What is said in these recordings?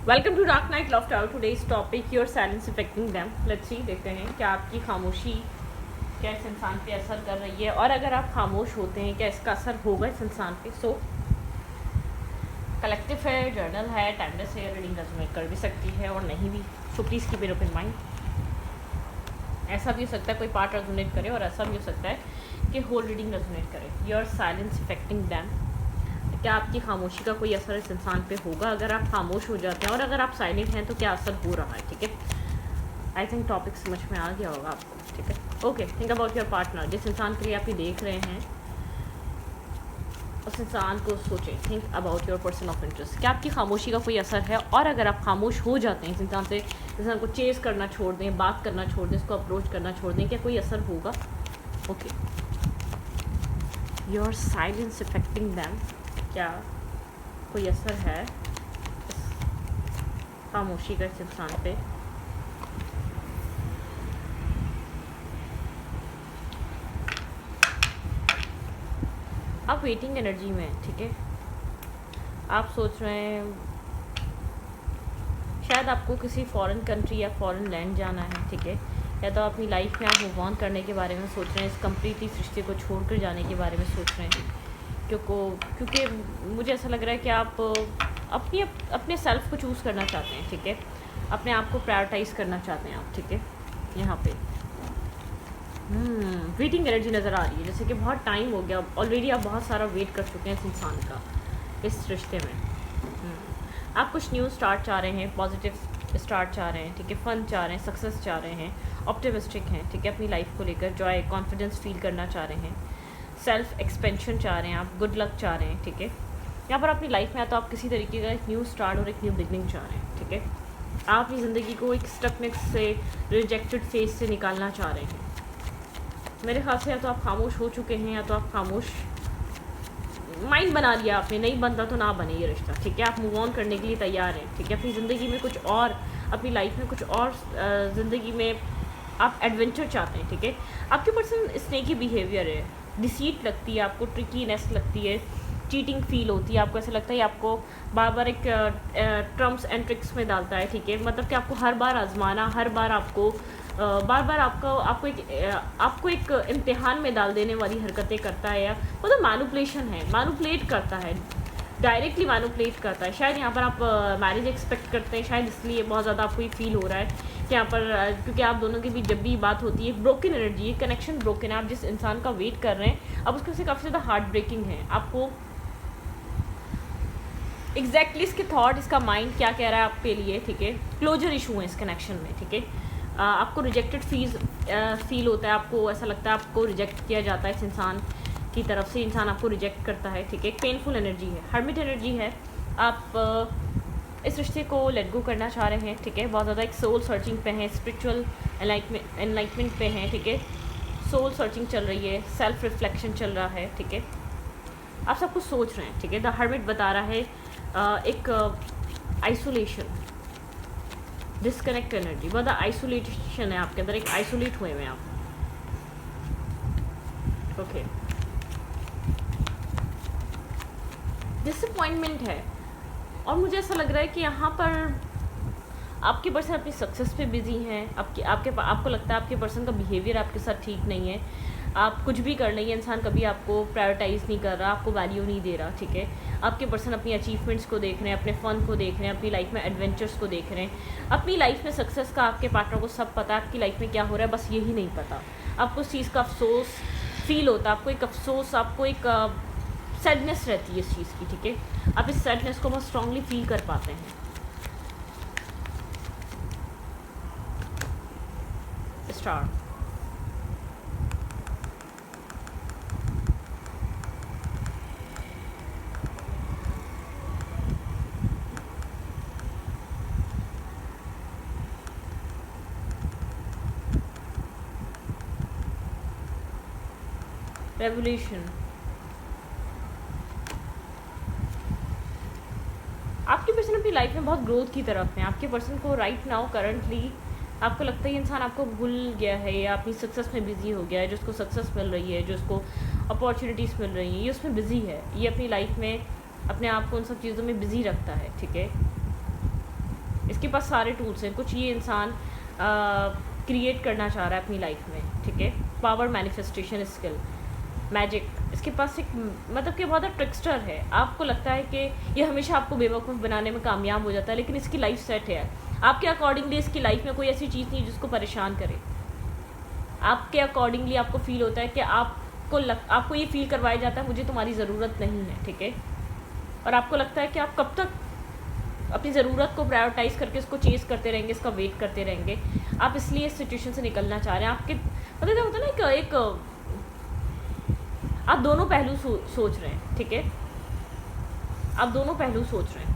Welcome to dark night loft out. Today's topic your silence affecting them. Let's see, देखते हैं क्या आपकी खामोशी क्या इस इंसान पे असर कर रही है, और अगर आप खामोश होते हैं क्या इसका असर होगा इस इंसान पे। सो कलेक्टिव है, जर्नल है, टाइमलेस है, रीडिंग रेजोनेट कर भी सकती है और नहीं भी। So please keep it open mind. ऐसा भी हो सकता है कोई पार्ट रेजोनेट करे और ऐसा भी हो सकता है कि होल रीडिंग रेजोनेट करे। योर साइलेंस अफेक्टिंग देम, क्या आपकी खामोशी का कोई असर इस इंसान पे होगा अगर आप खामोश हो जाते हैं, और अगर आप साइलेंट हैं तो क्या असर हो रहा है। ठीक है, आई थिंक टॉपिक समझ में आ गया होगा आपको। ठीक है, okay. Think about your partner, जिस इंसान के लिए आप ये देख रहे हैं उस इंसान को सोचें। Think about your person of interest, क्या आपकी खामोशी का कोई असर है, और अगर आप खामोश हो जाते हैं इस इंसान से, इस इंसान को चेस करना छोड़ दें, बात करना छोड़ दें, इसको अप्रोच करना छोड़ दें, क्या कोई असर होगा। Okay, your silence affecting them, क्या कोई असर है खामोशी का इस इंसान पे। आप वेटिंग एनर्जी में हैं। ठीक है, आप सोच रहे हैं शायद आपको किसी फॉरेन कंट्री या फॉरेन लैंड जाना है। ठीक है, या तो अपनी लाइफ में आप मूव ऑन करने के बारे में सोच रहे हैं, इस कम्प्लीटली रिश्ते को छोड़कर जाने के बारे में सोच रहे हैं। क्योंकि मुझे ऐसा लग रहा है कि आप अपने सेल्फ को चूज़ करना चाहते हैं। ठीक है, अपने आप को प्रायोरिटाइज़ करना चाहते हैं आप। ठीक है, यहाँ पे वेटिंग एनर्जी नज़र आ रही है, जैसे कि बहुत टाइम हो गया ऑलरेडी, आप बहुत सारा वेट कर चुके हैं इस इंसान का इस रिश्ते में। आप कुछ न्यू स्टार्ट चाह रहे हैं, पॉजिटिव स्टार्ट चाह रहे हैं। ठीक है, फन चाह रहे हैं, सक्सेस चाह रहे हैं, ऑप्टिमिस्टिक हैं। ठीक है, अपनी लाइफ को लेकर जॉय कॉन्फिडेंस फील करना चाह रहे हैं, सेल्फ एक्सपेंशन चाह रहे हैं, आप गुड लक चाह रहे हैं। ठीक है, यहाँ पर अपनी लाइफ में तो आप किसी तरीके का एक न्यू स्टार्ट और एक न्यू बिगनिंग चाह रहे हैं। ठीक है, आप अपनी ज़िंदगी को एक स्टकनेस से, रिजेक्टेड फेज से निकालना चाह रहे हैं। मेरे ख्याल से या तो आप खामोश हो चुके हैं, या तो आप खामोश माइंड बना लिया आपने, नहीं बनता तो ना बने ये रिश्ता। ठीक है, आप मूव ऑन करने के लिए तैयार हैं। ठीक है, अपनी ज़िंदगी में कुछ और, अपनी लाइफ में कुछ और, ज़िंदगी में आप एडवेंचर चाहते हैं। ठीक है, आपके पर्सन स्नेकी बिहेवियर है, डिसीट लगती है आपको, ट्रिकीनेस लगती है, चीटिंग फील होती है आपको, ऐसा लगता है आपको बार बार एक ट्रम्प्स एंड ट्रिक्स में डालता है। ठीक है, मतलब कि आपको हर बार आजमाना, हर बार आपको बार बार आपको एक इम्तिहान में डाल देने वाली हरकतें करता है, या मतलब मैनिपुलेशन है, मैनिपुलेट करता है, डायरेक्टली मैनिपुलेट करता है। शायद यहाँ पर आप मैरिज एक्सपेक्ट करते हैं, शायद इसलिए बहुत ज़्यादा आपको ये फील हो रहा है कि यहाँ पर क्योंकि आप दोनों के बीच जब भी बात होती है ब्रोकन एनर्जी, कनेक्शन ब्रोकन है। आप जिस इंसान का वेट कर रहे हैं अब उसके से काफ़ी ज़्यादा हार्ट ब्रेकिंग है। आपको एग्जैक्टली इसके थॉट, इसका माइंड क्या कह रहा है आपके लिए। ठीक है, क्लोजर इशू है इस कनेक्शन में। ठीक है, आपको रिजेक्टेड फील होता है, आपको ऐसा लगता है आपको रिजेक्ट किया जाता है इस इंसान की तरफ से, इंसान आपको रिजेक्ट करता है। ठीक है, एक पेनफुल एनर्जी है, हर्मिट एनर्जी है। आप इस रिश्ते को लेट गो करना चाह रहे हैं। ठीक है, बहुत ज़्यादा एक सोल सर्चिंग पे हैं, स्पिरिचुअल एनलाइटमेंट पे हैं। ठीक है, सोल सर्चिंग चल रही है, सेल्फ रिफ्लेक्शन चल रहा है। ठीक है, आप सब कुछ सोच रहे हैं। ठीक है, द हर्मिट बता रहा है एक आइसोलेशन, डिस्कनेक्ट एनर्जी, बहुत आइसोलेशन है आपके अंदर, एक आइसोलेट हुए हैं आप। ओके, डिसअपॉइंटमेंट है, और मुझे ऐसा लग रहा है कि यहाँ पर आपके पर्सन अपनी सक्सेस पे बिजी हैं। आपको लगता है आपके पर्सन का बिहेवियर आपके साथ ठीक नहीं है, आप कुछ भी कर लेंगे, इंसान कभी आपको प्रायोरिटाइज़ नहीं कर रहा, आपको वैल्यू नहीं दे रहा। ठीक है, आपके पर्सन अपनी अचीवमेंट्स को देख रहे हैं, अपने फ़न को देख रहे हैं, अपनी लाइफ में एडवेंचर्स को देख रहे हैं, अपनी लाइफ में सक्सेस का आपके पार्टनर को सब पता है, आपकी लाइफ में क्या हो रहा है बस यही नहीं पता। आपको उस चीज़ का अफसोस फील होता है, आपको एक अफसोस, आपको एक सैडनेस रहती है इस चीज़ की। ठीक है, आप इस सैडनेस को बहुत स्ट्रांगली फील कर पाते हैं। स्टार, रेवोल्यूशन, आपके पर्सन अपनी लाइफ में बहुत ग्रोथ की तरफ है। आपके पर्सन को राइट नाउ करंटली आपको लगता है ये इंसान आपको भूल गया है, या अपनी सक्सेस में बिजी हो गया है, जो उसको सक्सेस मिल रही है, जो उसको अपॉर्चुनिटीज़ मिल रही हैं, ये उसमें बिजी है, ये अपनी लाइफ में अपने आप को उन सब चीज़ों में बिजी रखता है। ठीक है, इसके पास सारे टूल्स हैं। कुछ ये इंसान क्रिएट करना चाह रहा है अपनी लाइफ में, ठीक है। पावर, मैनिफेस्टेशन स्किल, मैजिक, इसके पास एक मतलब कि बहुत ट्रिक्स्टर है। आपको लगता है कि ये हमेशा आपको बेवकूफ़ बनाने में कामयाब हो जाता है, लेकिन इसकी लाइफ सेट है। आपके अकॉर्डिंगली इसकी लाइफ में कोई ऐसी चीज़ नहीं जिसको परेशान करे। आपके अकॉर्डिंगली आपको फील होता है कि आपको ये फील करवाया जाता है मुझे तुम्हारी ज़रूरत नहीं है, ठीक है। और आपको लगता है कि आप कब तक अपनी ज़रूरत को प्रायोरिटाइज़ करके इसको चेज़ करते रहेंगे, इसका वेट करते रहेंगे। आप इसलिए इस सिचुएशन से निकलना चाह रहे हैं। आपके मतलब क्या होता है ना, एक आप दोनों पहलू सोच रहे हैं, ठीक है। आप दोनों पहलू सोच रहे हैं।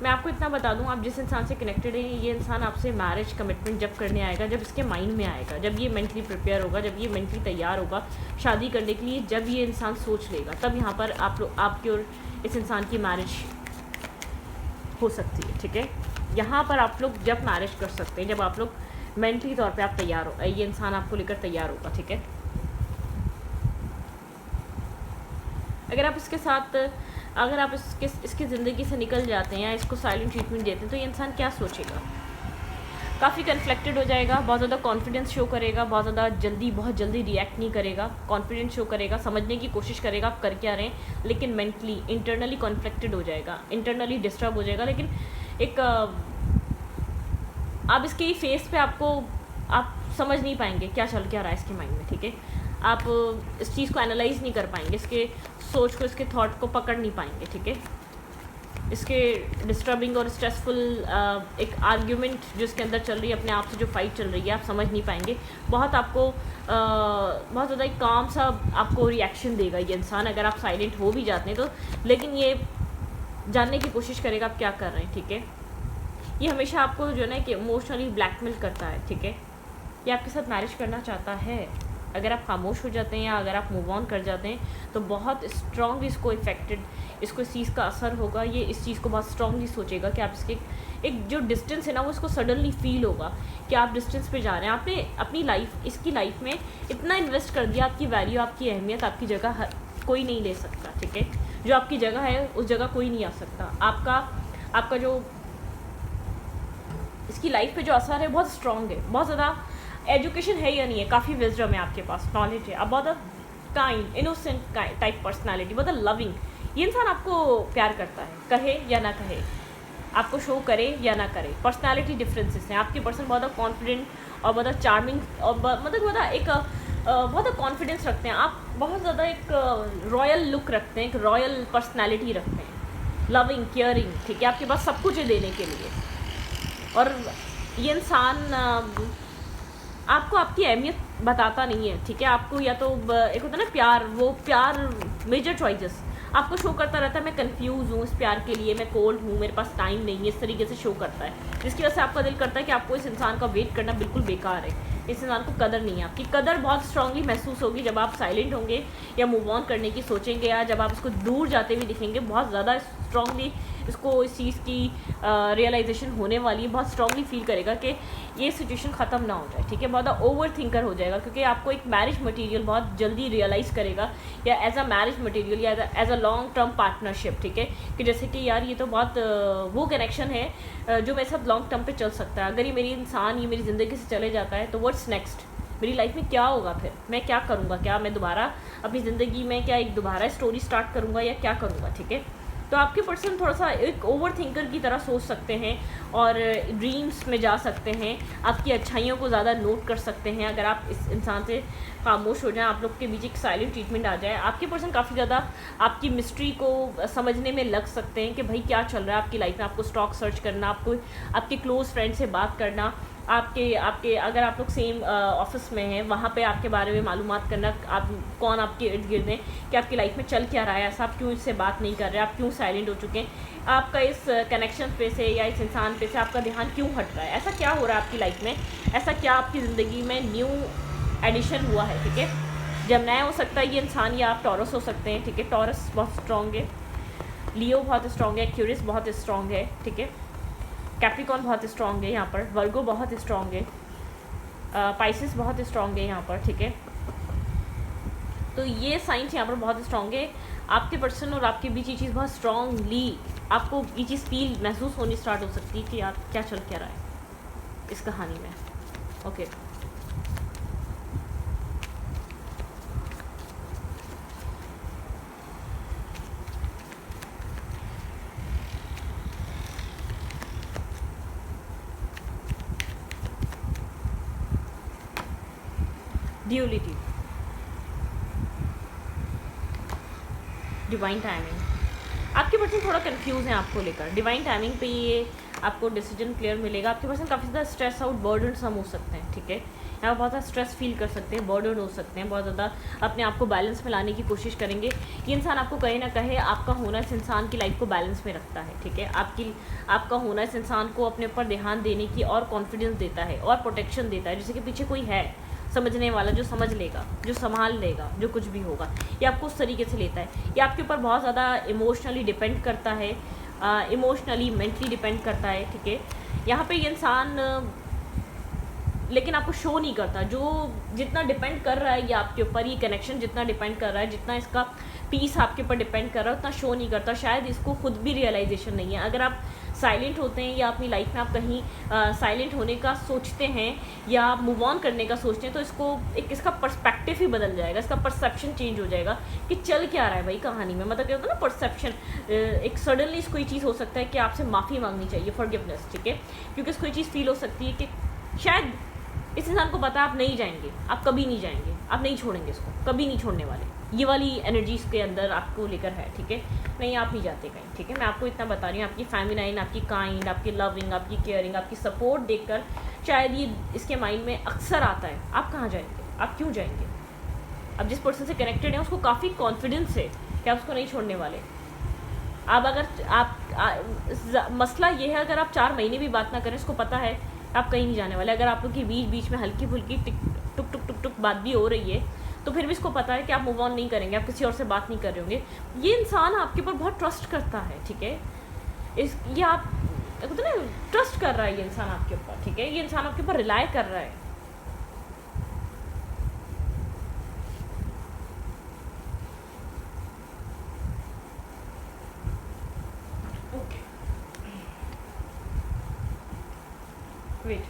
मैं आपको इतना बता दूं, आप जिस इंसान से कनेक्टेड हैं, ये इंसान आपसे मैरिज कमिटमेंट जब करने आएगा, जब इसके माइंड में आएगा, जब ये मेंटली प्रिपेयर होगा, जब ये मेंटली तैयार होगा शादी करने के लिए, जब ये इंसान सोच लेगा, तब यहाँ पर आपकी और इस इंसान की मैरिज हो सकती है, ठीक है। यहाँ पर आप लोग जब मैरिज कर सकते हैं, जब आप लोग मेंटली तौर पे आप तैयार हो, ये इंसान आपको लेकर तैयार होगा, ठीक है। अगर आप इसके साथ इसकी ज़िंदगी से निकल जाते हैं या इसको साइलेंट ट्रीटमेंट देते हैं, तो ये इंसान क्या सोचेगा? काफ़ी कन्फ्लिक्टेड हो जाएगा, बहुत ज़्यादा कॉन्फिडेंस शो करेगा, बहुत जल्दी रिएक्ट नहीं करेगा, कॉन्फिडेंस शो करेगा, समझने की कोशिश करेगा आप कर क्या रहे हैं, लेकिन मेंटली इंटरनली कॉन्फ्लिक्टेड हो जाएगा, इंटरनली डिस्टर्ब हो जाएगा। लेकिन एक आप इसके फेस पे आप समझ नहीं पाएंगे क्या चल क्या रहा है इसके माइंड में, ठीक है। आप इस चीज़ को एनालाइज नहीं कर पाएंगे, इसके सोच को, इसके थॉट को पकड़ नहीं पाएंगे, ठीक है। इसके डिस्टर्बिंग और स्ट्रेसफुल एक आर्ग्यूमेंट जो इसके अंदर चल रही है, अपने आप से जो फाइट चल रही है, आप समझ नहीं पाएंगे। बहुत ज़्यादा एक काम सा आपको रिएक्शन देगा ये इंसान, अगर आप साइलेंट हो भी जाते हैं तो। लेकिन ये जानने की कोशिश करेगा आप क्या कर रहे हैं, ठीक है। ये हमेशा आपको जो है ना कि इमोशनली ब्लैकमेल करता है, ठीक है। ये आपके साथ मैरिज करना चाहता है। अगर आप खामोश हो जाते हैं या अगर आप मूव ऑन कर जाते हैं तो बहुत स्ट्रॉन्गली इसको इसको इस चीज़ का असर होगा। ये इस चीज़ को बहुत स्ट्रॉन्गली सोचेगा कि आप इसके एक जो डिस्टेंस है ना, वो इसको सडनली फील होगा कि आप डिस्टेंस पे जा रहे हैं। आपने अपनी इसकी लाइफ में इतना इन्वेस्ट कर दिया, आपकी वैल्यू, आपकी अहमियत, आपकी जगह कोई नहीं ले सकता, ठीक है। जो आपकी जगह है उस जगह कोई नहीं आ सकता। आपका जो इसकी लाइफ पे जो असर है बहुत स्ट्रॉन्ग है। बहुत ज़्यादा एजुकेशन है या नहीं है, काफ़ी विजडम है आपके पास, नॉलेज है। आप बहुत काइंड, इनोसेंट टाइप पर्सनालिटी, बहुत लविंग। ये इंसान आपको प्यार करता है, कहे या ना कहे, आपको शो करे या ना करे। पर्सनालिटी डिफरेंसेस हैं। आपके पर्सन बहुत कॉन्फिडेंट और बहुत चार्मिंग और बहुत कॉन्फिडेंस रखते हैं। आप बहुत ज़्यादा एक रॉयल लुक रखते हैं, एक रॉयल पर्सनालिटी रखते हैं, लविंग, केयरिंग, ठीक है। आपके पास सब कुछ है देने के लिए। और ये इंसान आपको आपकी अहमियत बताता नहीं है, ठीक है। आपको या तो एक होता है ना प्यार मेजर चॉइसेस आपको शो करता रहता है, मैं कंफ्यूज हूँ इस प्यार के लिए, मैं कोल्ड हूँ, मेरे पास टाइम नहीं है, इस तरीके से शो करता है। जिसकी वजह से आपका दिल करता है कि आपको इस इंसान का वेट करना बिल्कुल बेकार है, इस इंसान को कदर नहीं है। आपकी कदर बहुत स्ट्रांगली महसूस होगी जब आप साइलेंट होंगे या मूव ऑन करने की सोचेंगे, या जब आप इसको दूर जाते हुए दिखेंगे। बहुत ज़्यादा स्ट्रांगली इसको इस चीज़ की रियलाइजेशन होने वाली है, बहुत स्ट्रांगली फील करेगा कि ये सिचुएशन ख़त्म ना हो जाए, ठीक है। बहुत ओवर थिंकर हो जाएगा, क्योंकि आपको एक मैरिज मटेरियल बहुत जल्दी रियलाइज़ करेगा, या एज अ मैरिज मटेरियल या as a long term partnership, ठीक है। कि जैसे कि यार ये तो बहुत वो कनेक्शन है जो मेरे साथ लॉन्ग टर्म पे चल सकता है। अगर ये मेरी मेरी ज़िंदगी से चले जाता है तो व्हाट्स नेक्स्ट, मेरी लाइफ में क्या होगा, फिर मैं क्या करूँगा, क्या मैं दोबारा अपनी ज़िंदगी में क्या एक दोबारा स्टोरी स्टार्ट करूँगा या क्या करूँगा, ठीक है। तो आपके पर्सन थोड़ा सा एक ओवर थिंकर की तरह सोच सकते हैं और ड्रीम्स में जा सकते हैं, आपकी अच्छाइयों को ज़्यादा नोट कर सकते हैं। अगर आप इस इंसान से खामोश हो जाएं, आप लोग के बीच एक साइलेंट ट्रीटमेंट आ जाए, आपके पर्सन काफ़ी ज़्यादा आपकी मिस्ट्री को समझने में लग सकते हैं कि भाई क्या चल रहा है आपकी लाइफ में। आपको स्टॉक सर्च करना, आपको आपके क्लोज़ फ्रेंड से बात करना, आपके अगर आप लोग सेम ऑफिस में हैं वहाँ पे आपके बारे में मालूमात करना, आप कौन आपके इर्द गिर्द हैं, कि आपकी लाइफ में चल क्या रहा है, ऐसा आप क्यों इससे बात नहीं कर रहे, आप क्यों साइलेंट हो चुके हैं, आपका इस कनेक्शन पे से या इस इंसान पे से आपका ध्यान क्यों हट रहा है, ऐसा क्या हो रहा है आपकी लाइफ में, ऐसा क्या आपकी ज़िंदगी में न्यू एडिशन हुआ है, ठीक है। जेमिनी हो सकता है ये इंसान, या आप टॉरस हो सकते हैं, ठीक है। टॉरस बहुत स्ट्रॉन्ग है, लियो बहुत स्ट्रॉन्ग है, एक्यूरियस बहुत स्ट्रॉन्ग है, ठीक है। कैप्रिकॉर्न बहुत स्ट्रॉन्ग है यहाँ पर, वर्गो बहुत स्ट्रॉन्ग है, पाइसेस बहुत स्ट्रॉन्ग है यहाँ पर, ठीक है। तो ये साइंस यहाँ पर बहुत स्ट्रॉन्ग है। आपके पर्सन और आपके बीच ये चीज़ बहुत स्ट्रांगली आपको ये चीज़ फील महसूस होनी स्टार्ट हो सकती है कि यार क्या चल क्या रहा है इस कहानी में। Okay duality, divine timing. आपके पर्सन थोड़ा कंफ्यूज हैं आपको लेकर। डिवाइन टाइमिंग पे ये आपको डिसीजन क्लियर मिलेगा। आपके पर्सन काफ़ी ज़्यादा स्ट्रेस आउट बर्डन सम हो सकते हैं, ठीक है। यहाँ बहुत ज़्यादा स्ट्रेस फील कर सकते हैं, बर्डन हो सकते हैं, बहुत ज़्यादा अपने आप को बैलेंस में लाने की कोशिश करेंगे। ये इंसान आपको कहीं ना कहीं आपका होना इस इंसान की लाइफ को बैलेंस में रखता है, ठीक है। आपका होना इस इंसान को अपने ऊपर ध्यान देने की और कॉन्फिडेंस देता है और प्रोटेक्शन देता है। जैसे कि पीछे कोई है समझने वाला जो समझ लेगा, जो संभाल लेगा, जो कुछ भी होगा, ये आपको उस तरीके से लेता है। ये आपके ऊपर बहुत ज़्यादा इमोशनली डिपेंड करता है, इमोशनली मेंटली डिपेंड करता है, ठीक है। यहाँ पे ये इंसान लेकिन आपको शो नहीं करता। जो जितना डिपेंड कर रहा है ये आपके ऊपर, ये कनेक्शन जितना डिपेंड कर रहा है, जितना इसका पीस आपके ऊपर डिपेंड कर रहा है, उतना शो नहीं करता। शायद इसको खुद भी रियलाइजेशन नहीं है। अगर आप साइलेंट होते हैं या अपनी लाइफ में आप कहीं साइलेंट होने का सोचते हैं या मूव ऑन करने का सोचते हैं, तो इसका पर्सपेक्टिव ही बदल जाएगा, इसका परसेप्शन चेंज हो जाएगा कि चल क्या रहा है भाई कहानी में। मतलब क्या होता है ना, परसेप्शन। एक सडनली इसको ये चीज़ हो सकता है कि आपसे माफ़ी मांगनी चाहिए, फॉरगिवनेस, ठीक है। क्योंकि इसको ये चीज़ फील हो सकती है कि शायद इस इंसान को पता है आप नहीं जाएंगे, आप कभी नहीं जाएंगे, आप नहीं छोड़ेंगे इसको, कभी नहीं छोड़ने वाले। ये वाली एनर्जी इसके अंदर आपको लेकर है, ठीक है। नहीं, आप नहीं जाते कहीं, ठीक है। मैं आपको इतना बता रही हूँ, आपकी फेमिनाइन, आपकी काइंड, आपकी लविंग, आपकी केयरिंग, आपकी सपोर्ट देखकर शायद ये इसके माइंड में अक्सर आता है, आप कहाँ जाएंगे, आप क्यों जाएंगे। अब जिस पर्सन से कनेक्टेड है उसको काफ़ी कॉन्फिडेंस है कि आप उसको नहीं छोड़ने वाले। अब अगर मसला ये है, अगर आप 4 महीने भी बात ना करें, उसको पता है आप कहीं नहीं जाने वाले। अगर आप लोग की बीच बीच में हल्की फुल्की टुक टुक टुक टुक बात भी हो रही है, तो फिर भी इसको पता है कि आप मूव ऑन नहीं करेंगे, आप किसी और से बात नहीं कर रहे होंगे। ये इंसान आपके ऊपर बहुत ट्रस्ट करता है, ठीक है। ये आप कहते ना, ट्रस्ट कर रहा है ये इंसान आपके ऊपर, ठीक है। ये इंसान आपके ऊपर रिलाय कर रहा है। Wait,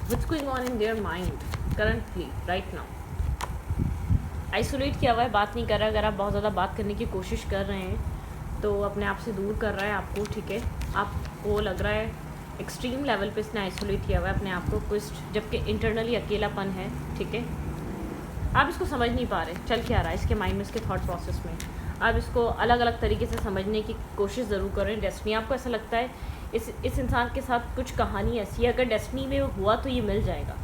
what's going on in their mind currently right now? Isolate किया हुआ है, बात नहीं कर रहा है। अगर आप बहुत ज़्यादा बात करने की कोशिश कर रहे हैं तो अपने आप से दूर कर रहा है आपको, ठीक है। आपको लग रहा है एक्सट्रीम लेवल पे इसने आइसोलेट किया हुआ है अपने आप को कुछ, जबकि इंटरनली अकेलापन है, ठीक है। आप इसको समझ नहीं पा रहे चल क्या रहा है इसके माइंड में, इसके थॉट प्रोसेस में। आप इसको अलग अलग तरीके से समझने की कोशिश ज़रूर करें। डेस्टिनी, आपको ऐसा लगता है इस इंसान के साथ कुछ कहानी ऐसी है, अगर डेस्टिनी में हुआ तो ये मिल जाएगा।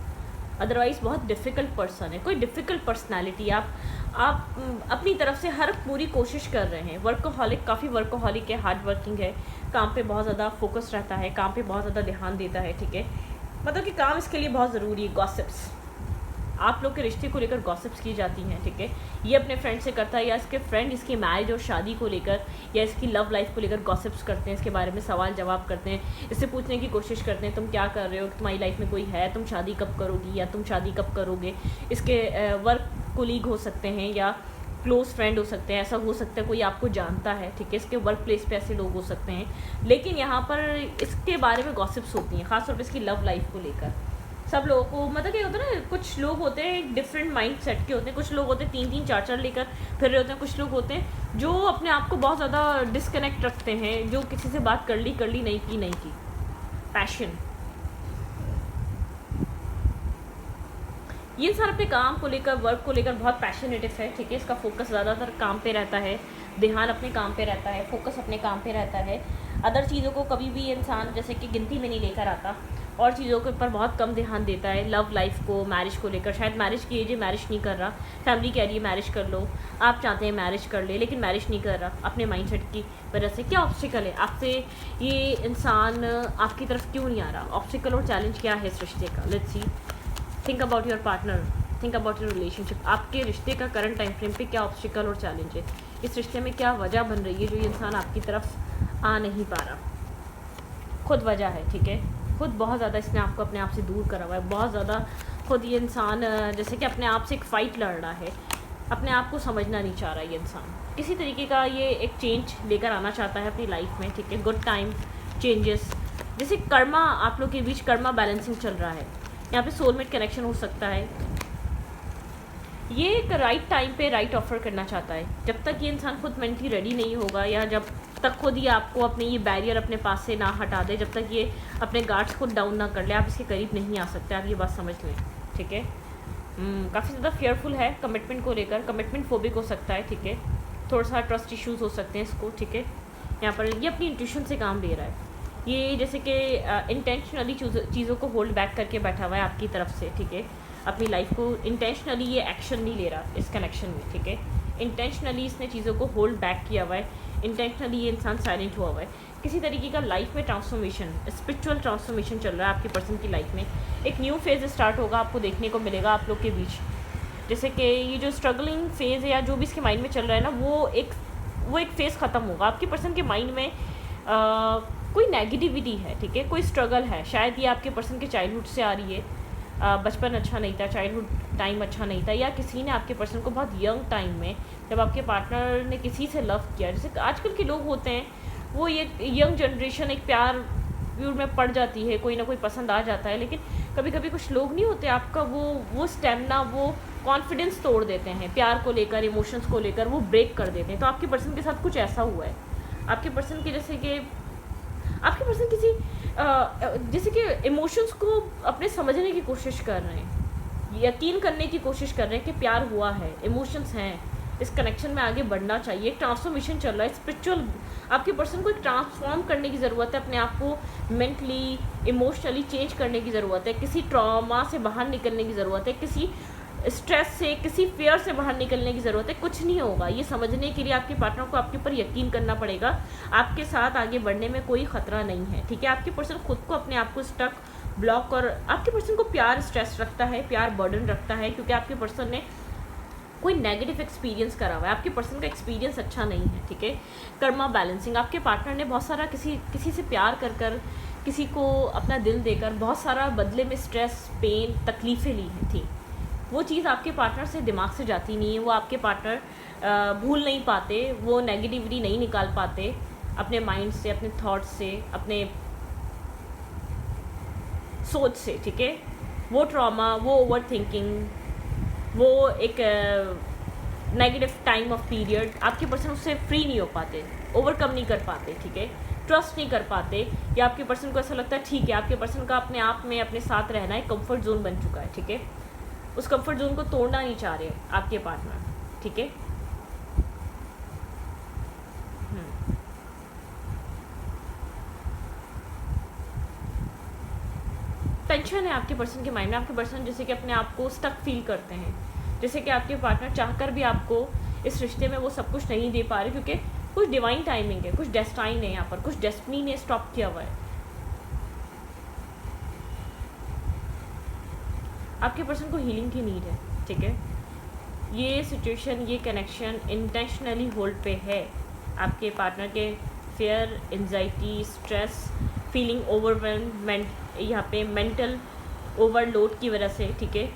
अदरवाइज़ बहुत डिफ़िकल्ट पर्सन है, कोई डिफ़िकल्ट पर्सनालिटी। आप अपनी तरफ से हर पूरी कोशिश कर रहे हैं। वर्कोहॉलिक, काफ़ी वर्कोहॉलिक है, हार्ड वर्किंग है, काम पे बहुत ज़्यादा फोकस रहता है, काम पे बहुत ज़्यादा ध्यान देता है, ठीक है। मतलब कि काम इसके लिए बहुत ज़रूरी है। गॉसिप्स, आप लोग के रिश्ते को लेकर गॉसिप्स की जाती हैं, ठीक है। ये अपने फ्रेंड से करता है, या इसके फ्रेंड इसकी मैरिज और शादी को लेकर या इसकी लव लाइफ को लेकर गॉसिप्स करते हैं, इसके बारे में सवाल जवाब करते हैं, इससे पूछने की कोशिश करते हैं तुम क्या कर रहे हो, तुम्हारी लाइफ में कोई है, तुम शादी कब करोगी या तुम शादी कब करोगे। इसके वर्क कोलीग हो सकते हैं या क्लोज फ्रेंड हो सकते हैं, ऐसा हो सकता है कोई आपको जानता है, ठीक है। इसके वर्क प्लेस पे ऐसे लोग हो सकते हैं, लेकिन यहाँ पर इसके बारे में गॉसिप्स होती हैं, ख़ासतौर पर इसकी लव लाइफ को लेकर। सब लोगों को मतलब क्या होता है ना, कुछ लोग होते हैं डिफरेंट माइंड सेट के होते हैं, कुछ लोग होते हैं 3-3 4-4 लेकर फिर रहे होते हैं, कुछ लोग होते हैं जो अपने आप को बहुत ज़्यादा डिस्कनेक्ट रखते हैं, जो किसी से बात कर ली नहीं की। पैशन, ये इंसान अपने काम को लेकर, वर्क को लेकर बहुत पैशनेटिव है, ठीक है। इसका फोकस ज़्यादातर काम पे रहता है, ध्यान अपने काम पे रहता है, फोकस अपने काम पे रहता है। अदर चीज़ों को कभी भी इंसान जैसे कि गिनती में नहीं लेकर आता। और चीज़ों के ऊपर बहुत कम ध्यान देता है, लव लाइफ को, मैरिज को लेकर। शायद मैरिज की एज है, मैरिज नहीं कर रहा, फैमिली कह रही है मैरिज कर लो, आप चाहते हैं मैरिज कर ले लेकिन मैरिज नहीं कर रहा अपने माइंडसेट की वजह से। क्या ऑब्स्टिकल है आपसे, ये इंसान आपकी तरफ क्यों नहीं आ रहा? ऑब्स्टिकल और चैलेंज क्या है इस रिश्ते का? Let's see. Think about your partner, think about your relationship. आपके रिश्ते का करंट टाइम फ्रेम पे क्या ऑब्स्टिकल और चैलेंज है? इस रिश्ते में क्या वजह बन रही है जो ये इंसान आपकी तरफ आ नहीं पा रहा? खुद वजह है, ठीक है, खुद बहुत ज़्यादा इसने आपको अपने आप से दूर करा हुआ है, बहुत ज़्यादा खुद ये इंसान जैसे कि अपने आप से एक फ़ाइट लड़ रहा है, अपने आप को समझना नहीं चाह रहा ये इंसान। किसी तरीके का ये एक चेंज लेकर आना चाहता है अपनी लाइफ में, ठीक है, गुड टाइम चेंजेस। जैसे कर्मा, आप लोग के बीच कर्मा बैलेंसिंग चल रहा है, यहाँ पे सोलमेट कनेक्शन हो सकता है। ये एक राइट टाइम पे राइट ऑफर करना चाहता है। जब तक ये इंसान खुद मेंटली रेडी नहीं होगा, या जब तक खुद ही आपको अपने ये बैरियर अपने पास से ना हटा दे, जब तक ये अपने गार्ड्स खुद डाउन ना कर ले, आप इसके करीब नहीं आ सकते। आप ये बात समझ लें, ठीक है। काफ़ी ज़्यादा फेयरफुल है कमिटमेंट को लेकर, कमिटमेंट फोबिक हो सकता है, ठीक है, थोड़ा सा ट्रस्ट इश्यूज़ हो सकते हैं इसको, ठीक है। यहाँ पर ये अपनी इंट्यूशन से काम ले रहा है, ये जैसे कि इंटेंशनली चीज़ों को होल्ड बैक करके बैठा हुआ है आपकी तरफ से, ठीक है। अपनी लाइफ को इंटेंशनली ये एक्शन नहीं ले रहा इस कनेक्शन में, ठीक है। इंटेंशनली इसने चीज़ों को होल्ड बैक किया हुआ है, इंटेंशनली ये इंसान साइलेंट हुआ हुआ है। किसी तरीके का लाइफ में ट्रांसफॉर्मेशन, स्पिरिचुअल ट्रांसफॉर्मेशन चल रहा है आपके पर्सन की लाइफ में। एक न्यू फेज़ स्टार्ट होगा, आपको देखने को मिलेगा आप लोग के बीच। जैसे कि ये जो स्ट्रगलिंग फेज़ है या जो भी इसके माइंड में चल रहा है ना, वो एक फ़ेज़ ख़त्म होगा। आपके पर्सन के माइंड में कोई नेगेटिविटी है, ठीक है, कोई स्ट्रगल है। शायद ये आपके पर्सन के चाइल्डहुड से आ रही है, बचपन अच्छा नहीं था, चाइल्डहुड टाइम अच्छा नहीं था, या किसी ने आपके पर्सन को बहुत यंग टाइम में, जब आपके पार्टनर ने किसी से लव किया, जैसे आजकल के लोग होते हैं, वो ये यंग जनरेशन एक प्यार व्यूर में पड़ जाती है, कोई ना कोई पसंद आ जाता है, लेकिन कभी कभी कुछ लोग नहीं होते, आपका वो स्टेमिना, वो कॉन्फिडेंस तोड़ देते हैं प्यार को लेकर, इमोशंस को लेकर, वो ब्रेक कर देते हैं। तो आपके पर्सन के साथ कुछ ऐसा हुआ है। आपके पर्सन के जैसे कि आपके पर्सन किसी जैसे कि इमोशंस को अपने समझने की कोशिश कर रहे हैं, यकीन करने की कोशिश कर रहे हैं कि प्यार हुआ है, इमोशंस हैं, इस कनेक्शन में आगे बढ़ना चाहिए। एक ट्रांसफॉर्मेशन चल रहा है स्पिरिचुअल, आपके पर्सन को एक ट्रांसफॉर्म करने की ज़रूरत है, अपने आप को मेंटली इमोशनली चेंज करने की ज़रूरत है, किसी ट्रॉमा से बाहर निकलने की ज़रूरत है, किसी स्ट्रेस से, किसी फेयर से बाहर निकलने की ज़रूरत है। कुछ नहीं होगा, ये समझने के लिए आपके पार्टनर को आपके ऊपर यकीन करना पड़ेगा। आपके साथ आगे बढ़ने में कोई ख़तरा नहीं है, ठीक है। आपके पर्सन खुद को, अपने आप को स्टक, ब्लॉक, और आपके पर्सन को प्यार स्ट्रेस रखता है, प्यार बर्डन रखता है, क्योंकि आपके पर्सन ने कोई नेगेटिव एक्सपीरियंस करा हुआ है, आपके पर्सन का एक्सपीरियंस अच्छा नहीं है, ठीक है। कर्मा बैलेंसिंग, आपके पार्टनर ने बहुत सारा किसी से प्यार कर किसी को अपना दिल देकर बहुत सारा बदले में स्ट्रेस, पेन, तकलीफ़ें ली हैं थी। वो चीज़ आपके पार्टनर से दिमाग से जाती नहीं है, वो आपके पार्टनर भूल नहीं पाते, वो नेगेटिविटी नहीं निकाल पाते अपने माइंड से, अपने थॉट्स से, अपने सोच से, ठीक है। वो ट्रॉमा, वो ओवर थिंकिंग, वो एक नेगेटिव टाइम ऑफ पीरियड, आपके पर्सन उससे फ्री नहीं हो पाते, ओवरकम नहीं कर पाते, ठीक है। ट्रस्ट नहीं कर पाते, या आपके पर्सन को ऐसा लगता है ठीक है, आपके पर्सन का अपने आप में अपने साथ रहना एक कंफर्ट जोन बन चुका है, ठीक है। उस कंफर्ट जोन को तोड़ना नहीं चाह रहे आपके पार्टनर, ठीक है। टेंशन है आपके पर्सन के माइंड में। आपके पर्सन जैसे कि अपने आप को स्टक फील करते हैं, जैसे कि आपके पार्टनर चाहकर भी आपको इस रिश्ते में वो सब कुछ नहीं दे पा रहे, क्योंकि कुछ डिवाइन टाइमिंग है, कुछ डेस्टाइन है, यहाँ पर कुछ डेस्टिनी ने स्टॉप किया हुआ है। आपके पर्सन को हीलिंग की नीड है, ठीक है। ये सिचुएशन, ये कनेक्शन इंटेंशनली होल्ड पे है। आपके पार्टनर के फेयर, एंजाइटी, स्ट्रेस, फीलिंग ओवरवेलमेंट, यहाँ पे मेंटल ओवरलोड की वजह से, ठीक है।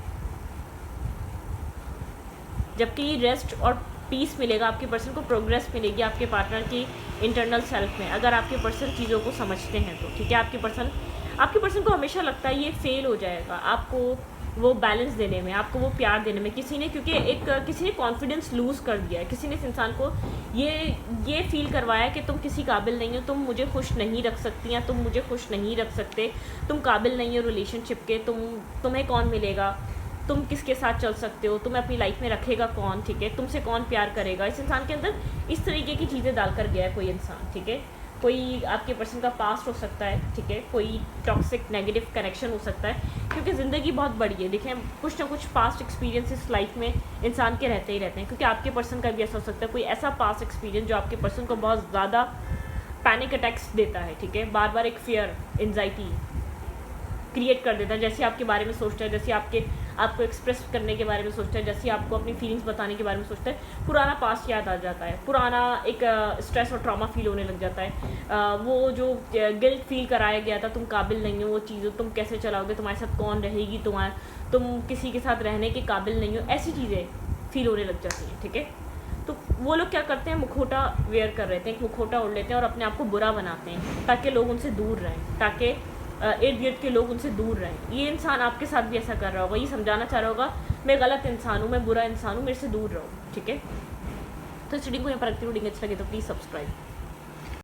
जबकि रेस्ट और पीस मिलेगा, आपके पर्सन को प्रोग्रेस मिलेगी आपके पार्टनर की इंटरनल सेल्फ में, अगर आपके पर्सन चीज़ों को समझते हैं तो, ठीक है। आपके पर्सन को हमेशा लगता है ये फेल हो जाएगा आपको वो बैलेंस देने में, आपको वो प्यार देने में। किसी ने कॉन्फिडेंस लूज़ कर दिया है, किसी ने इस इंसान को ये फील करवाया कि तुम किसी काबिल नहीं हो, तुम मुझे खुश नहीं रख सकती, या तुम मुझे खुश नहीं रख सकते, तुम काबिल नहीं हो रिलेशनशिप के, तुम्हें कौन मिलेगा, तुम किसके साथ चल सकते हो, तुम्हें अपनी लाइफ में रखेगा कौन, ठीक है, तुमसे कौन प्यार करेगा। इस इंसान के अंदर इस तरीके की चीज़ें डाल कर गया है कोई इंसान, ठीक है। कोई आपके पर्सन का पास्ट हो सकता है, ठीक है, कोई टॉक्सिक नेगेटिव कनेक्शन हो सकता है, क्योंकि ज़िंदगी बहुत बड़ी है। देखें, कुछ ना कुछ पास्ट एक्सपीरियंसेस लाइफ में इंसान के रहते ही रहते हैं, क्योंकि आपके पर्सन का भी ऐसा हो सकता है कोई ऐसा पास्ट एक्सपीरियंस जो आपके पर्सन को बहुत ज़्यादा पैनिक अटैक्स देता है, ठीक है, बार बार एक फियर, एंजाइटी क्रिएट कर देता है, जैसे आपके बारे में सोचता है, जैसे आपको एक्सप्रेस करने के बारे में सोचता है, जैसे आपको अपनी फीलिंग्स बताने के बारे में सोचता है, पुराना पास्ट याद आ जाता है, पुराना एक स्ट्रेस और ट्रॉमा फील होने लग जाता है, वो जो गिल्ट फील कराया गया था, तुम काबिल नहीं हो वो चीज़, तुम कैसे चलाओगे, तुम्हारे साथ कौन रहेगी, तुम किसी के साथ रहने के काबिल नहीं हो, ऐसी चीज़ें फील होने लग जाती हैं, ठीक है। तो वो लोग क्या करते हैं, मुखौटा वेयर कर लेते हैं, एक मुखौटा ओढ़ लेते हैं और अपने आप को बुरा बनाते हैं ताकि लोग उनसे दूर रहें, ताकि इर्द गिर्द के लोग उनसे दूर रहें। ये इंसान आपके साथ भी ऐसा कर रहा होगा, ये समझाना चाह रहा होगा मैं गलत इंसान हूँ, मैं बुरा इंसान हूँ, मेरे से दूर रहो, ठीक है। तो इस रीडिंग को यहाँ पर रखती हूँ, रीडिंग अच्छी लगे तो प्लीज़ सब्सक्राइब।